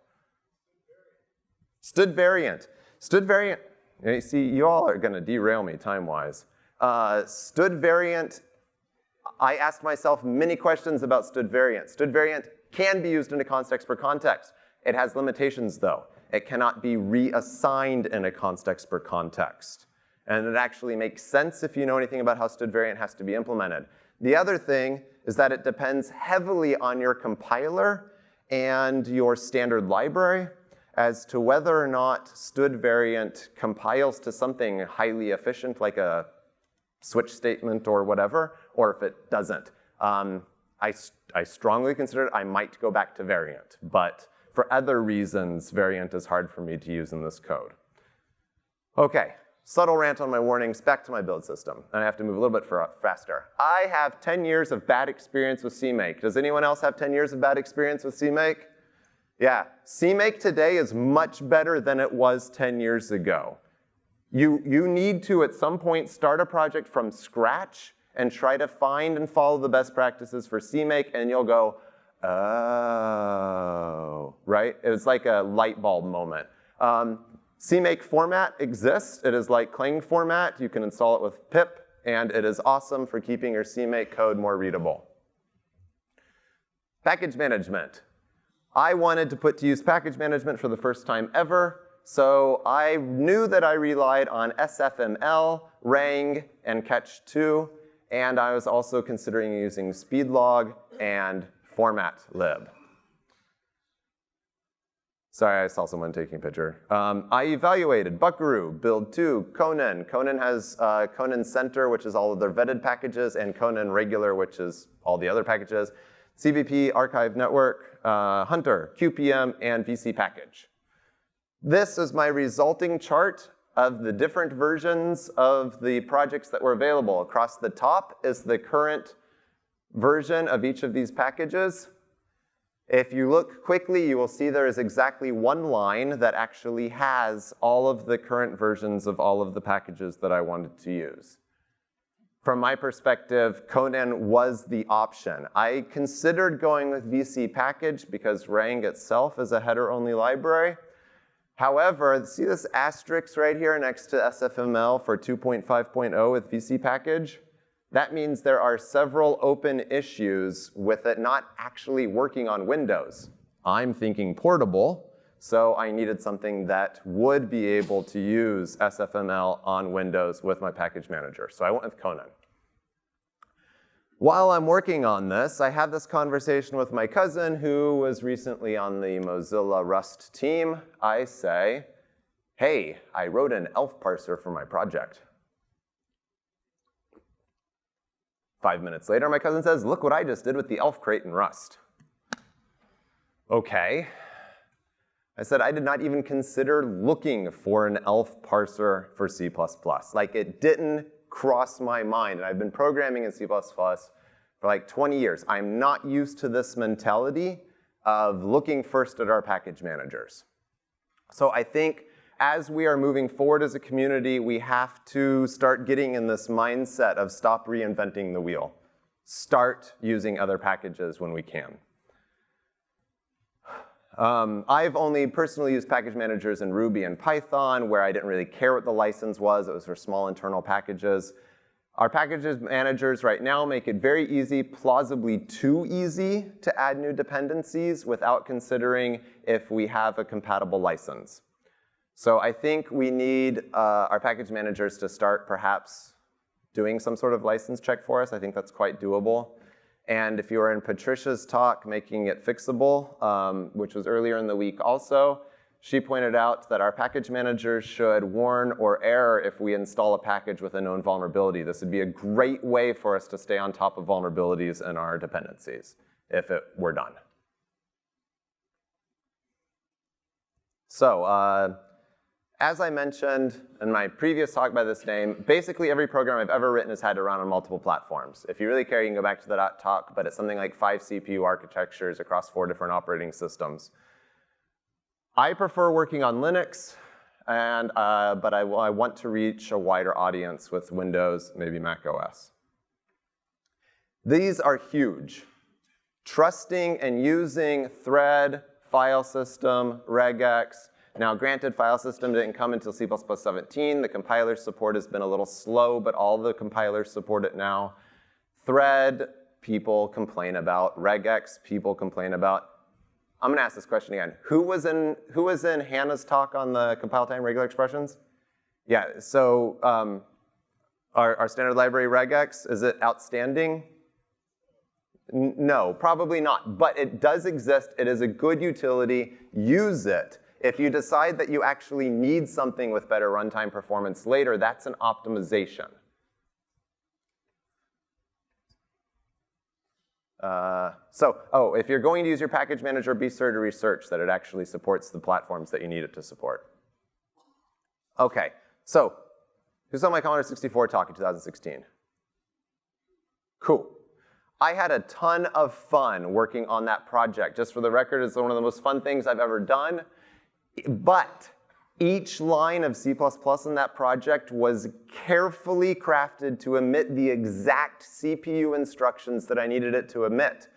Stood variant. Stood variant. You see, you all are going to derail me time-wise. Stood variant, I asked myself many questions about stood variant. Stood variant can be used in a constexpr context. It has limitations, though. It cannot be reassigned in a constexpr context. And it actually makes sense if you know anything about how stood variant has to be implemented. The other thing is that it depends heavily on your compiler and your standard library as to whether or not stood variant compiles to something highly efficient like a switch statement or whatever, or if it doesn't. I strongly consider I might go back to variant, but for other reasons, variant is hard for me to use in this code. Okay, subtle rant on my warnings, back to my build system. And I have to move a little bit faster. I have 10 years of bad experience with CMake. Does anyone else have 10 years of bad experience with CMake? Yeah, CMake today is much better than it was 10 years ago. You need to, at some point, start a project from scratch and try to find and follow the best practices for CMake, and you'll go, oh, right? It's like a light bulb moment. CMake format exists. It is like Clang format. You can install it with pip, and it is awesome for keeping your CMake code more readable. Package management. I wanted to put to use package management for the first time ever, so I knew that I relied on SFML, Rang, and Catch2, and I was also considering using speedlog and format lib. Sorry, I saw someone taking a picture. I evaluated Buckaroo, Build 2, Conan. Conan has Conan Center, which is all of their vetted packages, and Conan Regular, which is all the other packages. CVP, Archive Network, Hunter, QPM, and VC Package. This is my resulting chart of the different versions of the projects that were available. Across the top is the current version of each of these packages. If you look quickly, you will see there is exactly one line that actually has all of the current versions of all of the packages that I wanted to use. From my perspective, Conan was the option. I considered going with VC Package because Rang itself is a header-only library. However, see this asterisk right here next to SFML for 2.5.0 with VC Package? That means there are several open issues with it not actually working on Windows. I'm thinking portable, so I needed something that would be able to use SFML on Windows with my package manager. So I went with Conan. While I'm working on this, I had this conversation with my cousin who was recently on the Mozilla Rust team. I say, hey, I wrote an ELF parser for my project. 5 minutes later, my cousin says, look what I just did with the ELF crate in Rust. Okay. I said, I did not even consider looking for an ELF parser for C++. Like, it didn't cross my mind. And I've been programming in C++ for like 20 years. I'm not used to this mentality of looking first at our package managers. So I think as we are moving forward as a community, we have to start getting in this mindset of stop reinventing the wheel. Start using other packages when we can. I've only personally used package managers in Ruby and Python, where I didn't really care what the license was. It was for small internal packages. Our packages managers right now make it very easy, plausibly too easy, to add new dependencies without considering if we have a compatible license. So I think we need our package managers to start perhaps doing some sort of license check for us. I think that's quite doable. And if you were in Patricia's talk, Making It Fixable, which was earlier in the week also, she pointed out that our package managers should warn or error if we install a package with a known vulnerability. This would be a great way for us to stay on top of vulnerabilities in our dependencies, if it were done. So, as I mentioned in my previous talk by this name, basically every program I've ever written has had to run on multiple platforms. If you really care, you can go back to that talk, but it's something like 5 CPU architectures across 4 different operating systems. I prefer working on Linux, but I want to reach a wider audience with Windows, maybe Mac OS. These are huge. Trusting and using thread, file system, regex. Now, granted, file system didn't come until C++ 17. The compiler support has been a little slow, but all the compilers support it now. Thread, people complain about. Regex, people complain about. I'm going to ask this question again. Who was in Hannah's talk on the compile time regular expressions? Yeah, so our standard library regex, is it outstanding? No, probably not. But it does exist. It is a good utility. Use it. If you decide that you actually need something with better runtime performance later, that's an optimization. If you're going to use your package manager, be sure to research that it actually supports the platforms that you need it to support. Okay, so who saw my Commodore 64 talk in 2016? Cool. I had a ton of fun working on that project. Just for the record, it's one of the most fun things I've ever done. But each line of C++ in that project was carefully crafted to emit the exact CPU instructions that I needed it to emit,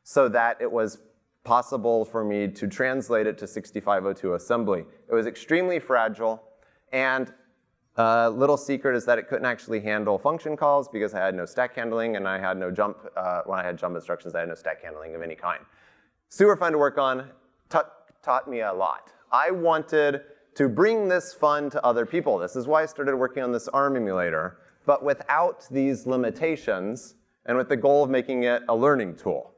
so that it was possible for me to translate it to 6502 assembly. It was extremely fragile, and a little secret is that it couldn't actually handle function calls because I had no stack handling, and I had no jump. When I had jump instructions, I had no stack handling of any kind. Super fun to work on, taught me a lot. I wanted to bring this fun to other people. This is why I started working on this ARM emulator, but without these limitations and with the goal of making it a learning tool.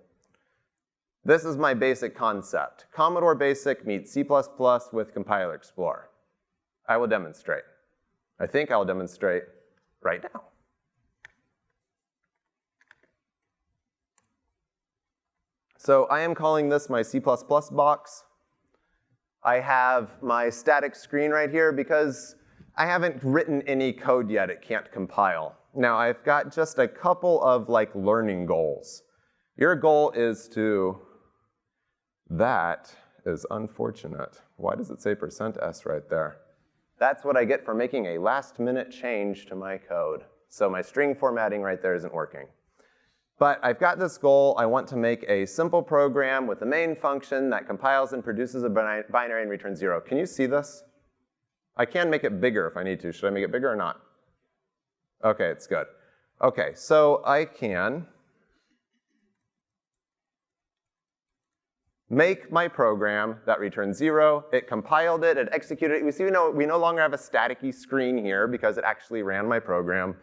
This is my basic concept. Commodore Basic meets C++ with Compiler Explorer. I will demonstrate. I think I'll demonstrate right now. So I am calling this my C++ box. I have my static screen right here because I haven't written any code yet. It can't compile. Now, I've got just a couple of learning goals. Your goal is to, that is unfortunate. Why does it say %s right there? That's what I get for making a last-minute change to my code. So my string formatting right there isn't working. But I've got this goal. I want to make a simple program with a main function that compiles and produces a binary and returns 0. Can you see this? I can make it bigger if I need to. Should I make it bigger or not? OK, it's good. OK, so I can make my program that returns 0. It compiled it. It executed it. We see we no longer have a staticky screen here because it actually ran my program.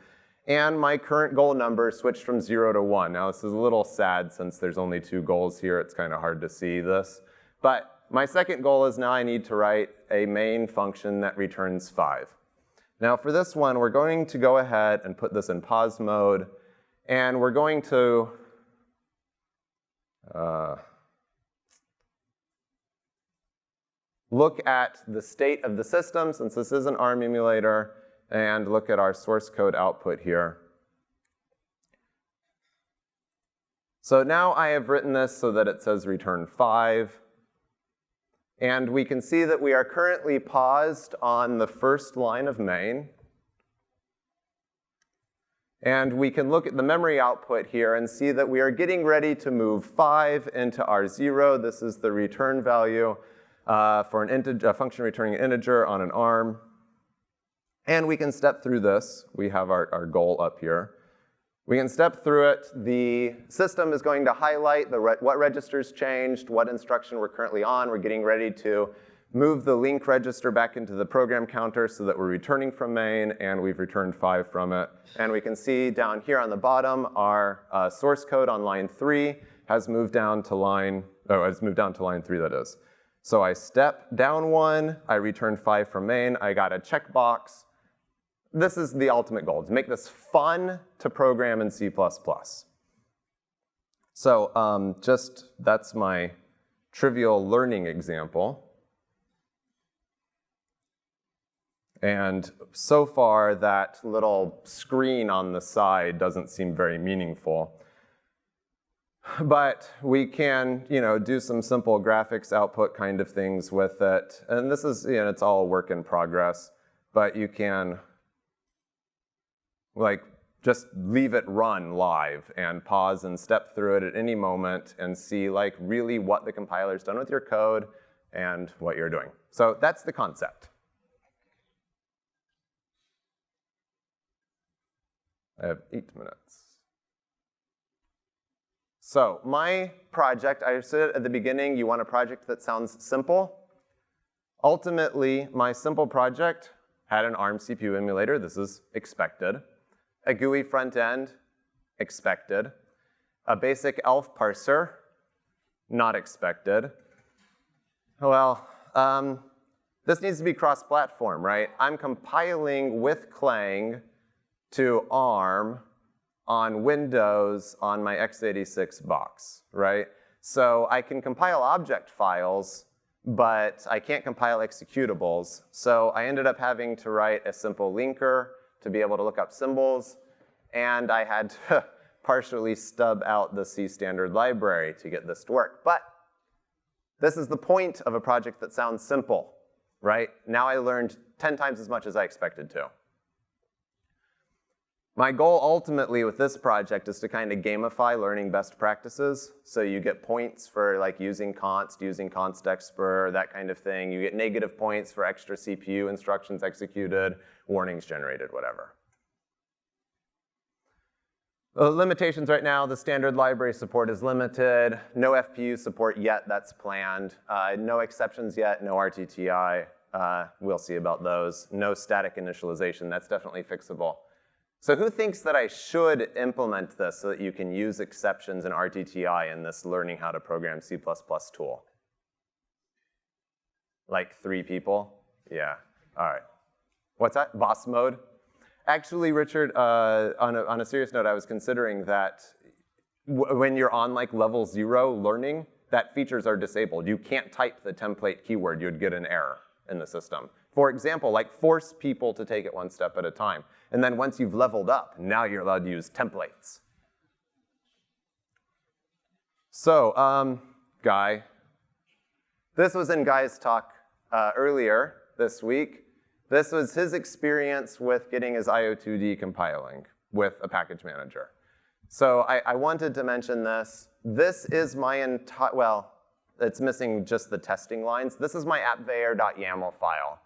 And my current goal number switched from 0 to 1. Now this is a little sad since there's only 2 goals here. It's kind of hard to see this. But my second goal is now I need to write a main function that returns 5. Now for this one, we're going to go ahead and put this in pause mode. And we're going to look at the state of the system, since this is an ARM emulator, and look at our source code output here. So now I have written this so that it says return 5. And we can see that we are currently paused on the first line of main. And we can look at the memory output here and see that we are getting ready to move 5 into R0. This is the return value for an integer, a function returning an integer on an ARM. And we can step through this. We have our goal up here. We can step through it. The system is going to highlight what registers changed, what instruction we're currently on. We're getting ready to move the link register back into the program counter so that we're returning from main, and we've returned 5 from it. And we can see down here on the bottom, our source code on line 3 has moved down to line, has moved down to line 3, that is. So I step down 1, I return 5 from main, I got a checkbox. This is the ultimate goal, to make this fun to program in C++. So that's my trivial learning example. And so far, that little screen on the side doesn't seem very meaningful. But we can, do some simple graphics output kind of things with it. And this is, it's all a work in progress. But you can, just leave it run live and pause and step through it at any moment and see, really what the compiler's done with your code and what you're doing. So that's the concept. I have 8 minutes. So my project, I said at the beginning, you want a project that sounds simple. Ultimately, my simple project had an ARM CPU emulator. This is expected. A GUI front end, expected. A basic ELF parser, not expected. Well, this needs to be cross-platform, right? I'm compiling with Clang to ARM on Windows on my x86 box, right? So I can compile object files, but I can't compile executables. So I ended up having to write a simple linker to be able to look up symbols, and I had to partially stub out the C standard library to get this to work. But this is the point of a project that sounds simple, right? Now I learned 10 times as much as I expected to. My goal ultimately with this project is to kind of gamify learning best practices. So you get points for using const, using constexpr, that kind of thing. You get negative points for extra CPU instructions executed, warnings generated, whatever. The limitations right now, the standard library support is limited. No FPU support yet, that's planned. No exceptions yet, no RTTI. We'll see about those. No static initialization, that's definitely fixable. So who thinks that I should implement this so that you can use exceptions and RTTI in this learning how to program C++ tool? 3 people? Yeah, all right. What's that, boss mode? Actually, Richard, on a serious note, I was considering that when you're on level 0 learning, that features are disabled. You can't type the template keyword, you'd get an error in the system. For example, force people to take it one step at a time. And then once you've leveled up, now you're allowed to use templates. So, Guy. This was in Guy's talk earlier this week. This was his experience with getting his IO2D compiling with a package manager. So I wanted to mention this. This is my entire, well, it's missing just the testing lines. This is my appveyor.yaml file.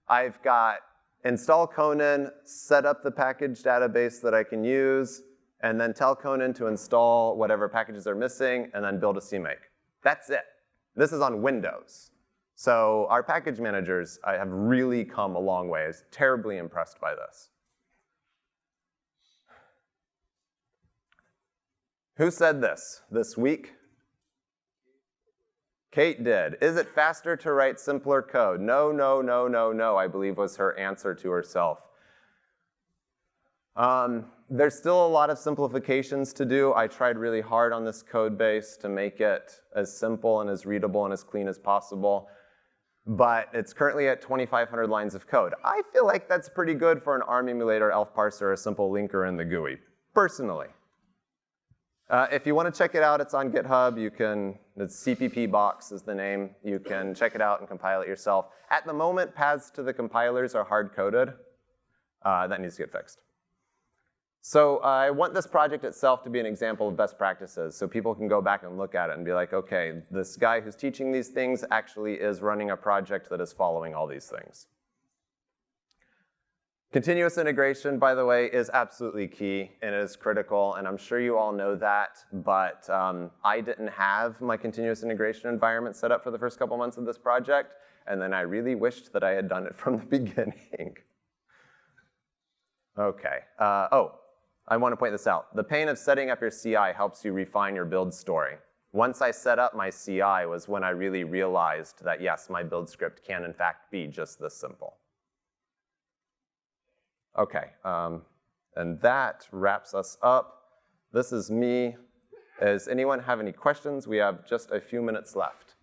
I've got install Conan, set up the package database that I can use, and then tell Conan to install whatever packages are missing, and then build a CMake. That's it. This is on Windows. So our package managers have really come a long way. I was terribly impressed by this. Who said this week? Kate did. Is it faster to write simpler code? No, no, no, no, no, I believe was her answer to herself. There's still a lot of simplifications to do. I tried really hard on this code base to make it as simple and as readable and as clean as possible. But it's currently at 2,500 lines of code. I feel like that's pretty good for an ARM emulator, ELF parser, a simple linker in the GUI, personally. If you want to check it out, it's on GitHub. You can, it's CppBox is the name. You can check it out and compile it yourself. At the moment, paths to the compilers are hard-coded. That needs to get fixed. So I want this project itself to be an example of best practices, so people can go back and look at it and be like, okay, this guy who's teaching these things actually is running a project that is following all these things. Continuous integration, by the way, is absolutely key and is critical, and I'm sure you all know that, but I didn't have my continuous integration environment set up for the first couple months of this project, and then I really wished that I had done it from the beginning. Okay, I want to point this out. The pain of setting up your CI helps you refine your build story. Once I set up my CI was when I really realized that, yes, my build script can, in fact, be just this simple. Okay, and that wraps us up. This is me. Does anyone have any questions? We have just a few minutes left.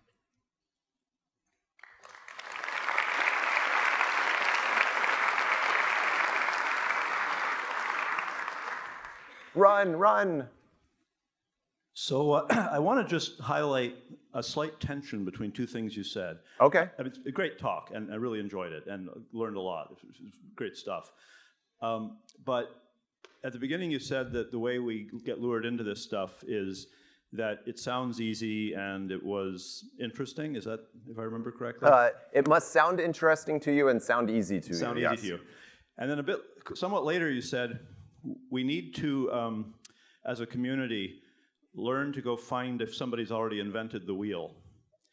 Run, run. So I want to just highlight a slight tension between two things you said. Okay. I mean, it's a great talk, and I really enjoyed it and learned a lot. It was great stuff. But at the beginning you said that the way we get lured into this stuff is that it sounds easy and it was interesting. Is that, if I remember correctly? It must sound interesting to you and sound easy to you. Sound easy to you. And then somewhat later you said, we need to, as a community, learn to go find if somebody's already invented the wheel.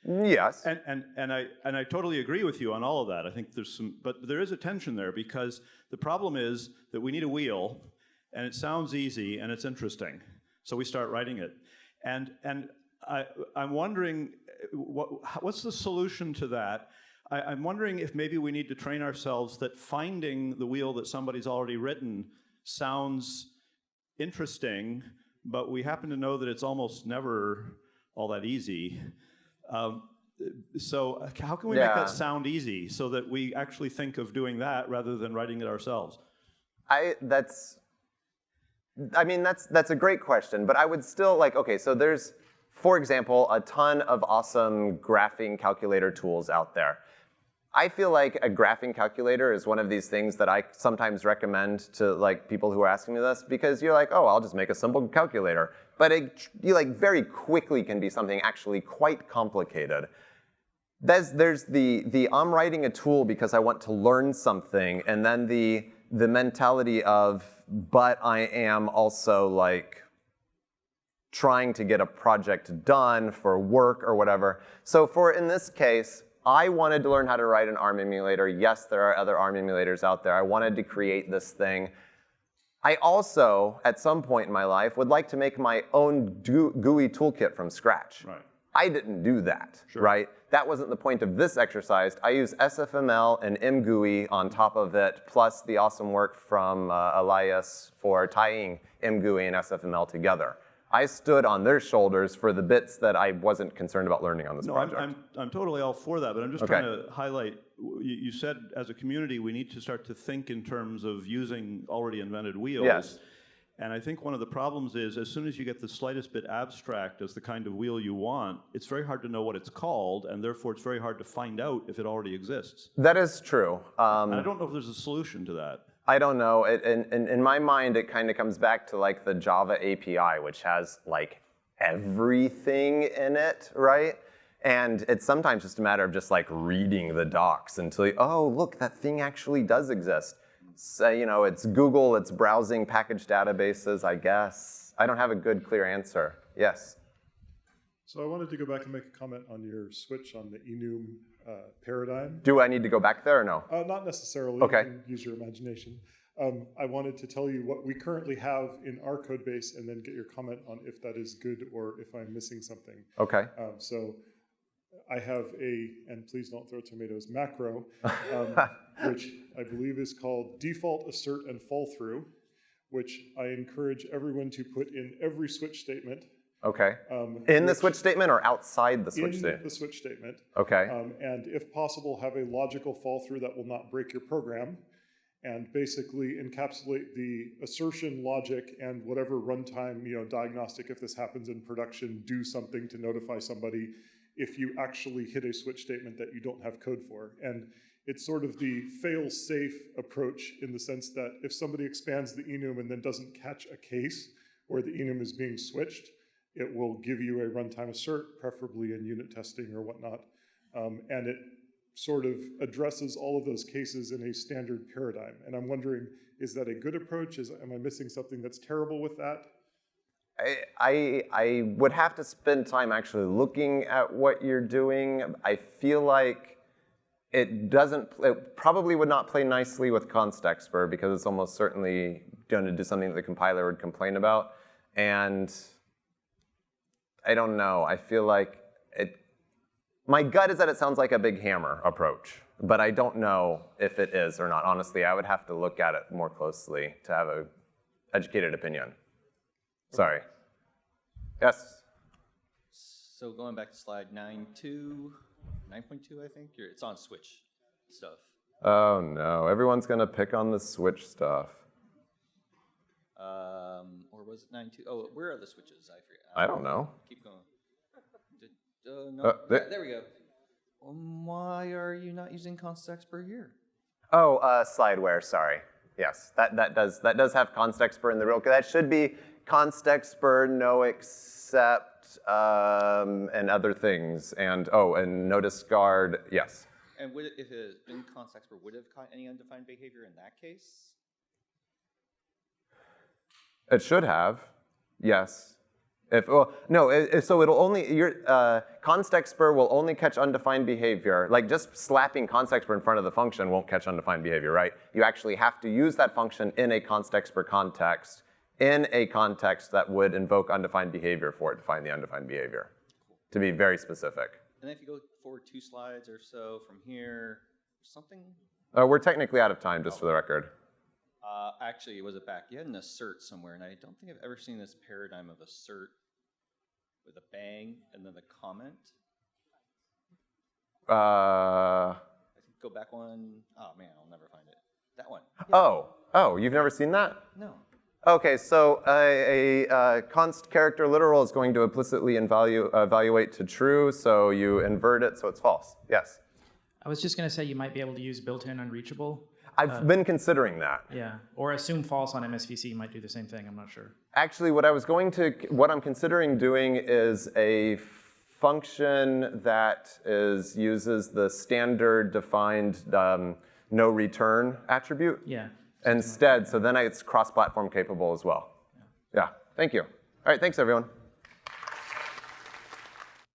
Yes. And I totally agree with you on all of that. I think there's some, but there is a tension there because the problem is that we need a wheel, and it sounds easy and it's interesting, so we start writing it. And I'm wondering what's the solution to that? I'm wondering if maybe we need to train ourselves that finding the wheel that somebody's already written sounds interesting, but we happen to know that it's almost never all that easy. So how can we make that sound easy so that we actually think of doing that rather than writing it ourselves? That's a great question, but I would still okay, so there's, for example, a ton of awesome graphing calculator tools out there. I feel like a graphing calculator is one of these things that I sometimes recommend to people who are asking me this, because you're like, oh, I'll just make a simple calculator. But you very quickly can be something actually quite complicated. There's the I'm writing a tool because I want to learn something, and then the mentality of, but I am also trying to get a project done for work or whatever. So in this case, I wanted to learn how to write an ARM emulator. Yes, there are other ARM emulators out there. I wanted to create this thing. I also, at some point in my life, would like to make my own GUI toolkit from scratch. Right. I didn't do that, right? That wasn't the point of this exercise. I use SFML and mGUI on top of it, plus the awesome work from Elias for tying mGUI and SFML together. I stood on their shoulders for the bits that I wasn't concerned about learning on this project. I'm totally all for that, but I'm just trying to highlight, you said as a community we need to start to think in terms of using already invented wheels. Yes. And I think one of the problems is as soon as you get the slightest bit abstract as the kind of wheel you want, it's very hard to know what it's called, and therefore it's very hard to find out if it already exists. That is true. And I don't know if there's a solution to that. I don't know. In my mind, it kind of comes back to the Java API, which has everything in it, right? And it's sometimes just a matter of just reading the docs until oh, look, that thing actually does exist. So, it's Google, it's browsing package databases, I guess. I don't have a good, clear answer. Yes? So I wanted to go back and make a comment on your switch on the enum paradigm. Do I need to go back there or no? Not necessarily. Okay. You can use your imagination. I wanted to tell you what we currently have in our code base and then get your comment on if that is good or if I'm missing something. Okay. So I have and please don't throw tomatoes, macro, which I believe is called default assert and fall through, which I encourage everyone to put in every switch statement. Okay. In the switch statement or outside the switch statement? In the switch statement. Okay. And if possible, have a logical fall through that will not break your program, and basically encapsulate the assertion logic and whatever runtime, diagnostic, if this happens in production, do something to notify somebody if you actually hit a switch statement that you don't have code for. And it's sort of the fail-safe approach in the sense that if somebody expands the enum and then doesn't catch a case where the enum is being switched, it will give you a runtime assert, preferably in unit testing or whatnot. And it sort of addresses all of those cases in a standard paradigm. And I'm wondering, is that a good approach? Am I missing something that's terrible with that? I would have to spend time actually looking at what you're doing. I feel like it probably would not play nicely with constexpr because it's almost certainly going to do something that the compiler would complain about. And I don't know, I feel like my gut is that it sounds like a big hammer approach, but I don't know if it is or not. Honestly, I would have to look at it more closely to have an educated opinion. Sorry. Yes? So going back to slide 9.2, I think, it's on switch stuff. Oh no, everyone's gonna pick on the switch stuff. Or was it 9.2? Oh, where are the switches? I forget. I don't know. Keep going. No, there we go. Why are you not using constexpr here? Oh, slideware, sorry. Yes, that does have constexpr in the real, that should be constexpr, noexcept, and other things, and nodiscard, yes. And if it had been constexpr, would it have caught any undefined behavior in that case? It should have, yes. So it'll only, constexpr will only catch undefined behavior. Like just slapping constexpr in front of the function won't catch undefined behavior, right? You actually have to use that function in a constexpr context, in a context that would invoke undefined behavior for it to find the undefined behavior, to be very specific. And if you go forward 2 slides or so from here, something? We're technically out of time, just for the record. Actually, was it back? You had an assert somewhere, and I don't think I've ever seen this paradigm of assert with a bang and then the comment. I think go back one. Oh man, I'll never find it. That one. Yeah. Oh, you've never seen that? No. Okay, so a const character literal is going to implicitly evaluate to true, so you invert it, so it's false. Yes? I was just going to say you might be able to use built-in unreachable. I've been considering that. Yeah, or assume false on MSVC might do the same thing, I'm not sure. Actually, what I'm considering doing is a function that uses the standard defined no return attribute. Yeah. Instead, so then it's cross-platform capable as well. Yeah, thank you. All right, thanks everyone.